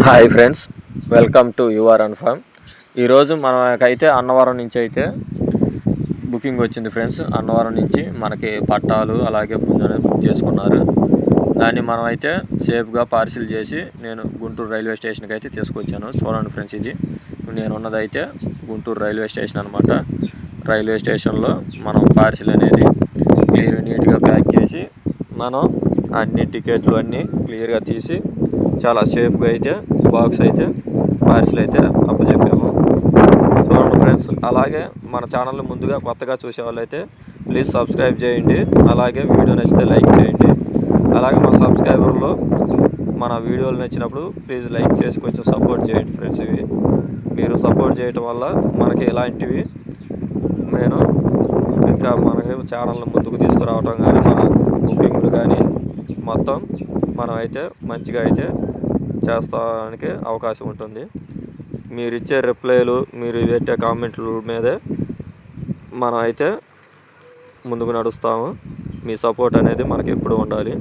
Hi friends, welcome to your అన్ ఫామ్. ఈరోజు మనకైతే అన్నవరం నుంచి అయితే బుకింగ్ వచ్చింది ఫ్రెండ్స్. అన్నవరం నుంచి మనకి పట్టాలు అలాగే పుంజుని బుక్ చేసుకున్నారు. దాన్ని మనమైతే సేఫ్గా పార్సిల్ చేసి నేను గుంటూరు రైల్వే స్టేషన్కి అయితే తీసుకొచ్చాను. చూడండి ఫ్రెండ్స్, ఇది నేనున్నదైతే గుంటూరు రైల్వే స్టేషన్ అనమాట. రైల్వే స్టేషన్లో మనం పార్సిల్ అనేది నీట్గా ప్యాక్ చేసి మనం అన్ని టికెట్లు అన్నీ క్లియర్గా తీసి చాలా సేఫ్గా అయితే బాక్స్ అయితే పార్సిల్ అయితే అప్పచెప్పాము. చూడండి ఫ్రెండ్స్, అలాగే మన ఛానల్ ముందుగా కొత్తగా చూసే వాళ్ళైతే ప్లీజ్ సబ్స్క్రైబ్ చేయండి. అలాగే వీడియో నచ్చితే లైక్ చేయండి. అలాగే మన సబ్స్క్రైబర్లో మన వీడియోలు నచ్చినప్పుడు ప్లీజ్ లైక్ చేసి కొంచెం సపోర్ట్ చేయండి ఫ్రెండ్స్. ఇవి మీరు సపోర్ట్ చేయటం వల్ల మనకి ఇలాంటివి నేను ఇంకా మనకి ఛానల్ని ముందుకు తీసుకురావటం కానీ మన బుకింగ్లు కానీ మొత్తం మనం అయితే మంచిగా అయితే చేస్తానికి అవకాశం ఉంటుంది. మీరు ఇచ్చే రిప్లైలు, మీరు పెట్టే కామెంట్ల మీదే మనం అయితే ముందుకు నడుస్తాము. మీ సపోర్ట్ అనేది మనకి ఎప్పుడు ఉండాలి.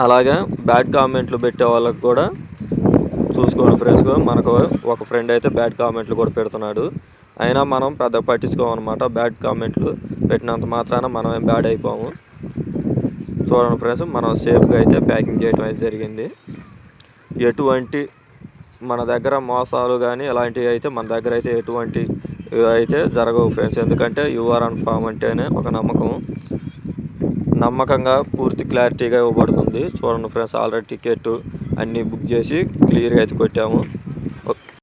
అలాగే బ్యాడ్ కామెంట్లు పెట్టే వాళ్ళకి కూడా చూసుకోండి ఫ్రెండ్స్. మనకు ఒక ఫ్రెండ్ అయితే బ్యాడ్ కామెంట్లు కూడా పెడుతున్నాడు. అయినా మనం పెద్ద పట్టించుకోమన్నమాట. బ్యాడ్ కామెంట్లు పెట్టినంత మాత్రాన మనం ఏం బ్యాడ్ అయిపోము. చూడండి ఫ్రెండ్స్, మనం సేఫ్గా అయితే ప్యాకింగ్ చేయడం అయితే జరిగింది. ఎటువంటి మన దగ్గర మోసాలు కానీ ఇలాంటివి అయితే మన దగ్గర అయితే ఎటువంటి అయితే జరగవు ఫ్రెండ్స్. ఎందుకంటే యువర్ అన్ ఫామ్ అంటేనే ఒక నమ్మకంగా పూర్తి క్లారిటీగా ఇవ్వబడుతుంది. చూడండి ఫ్రెండ్స్, ఆల్రెడీ టికెట్ అన్నీ బుక్ చేసి క్లియర్గా అయితే కొట్టాము.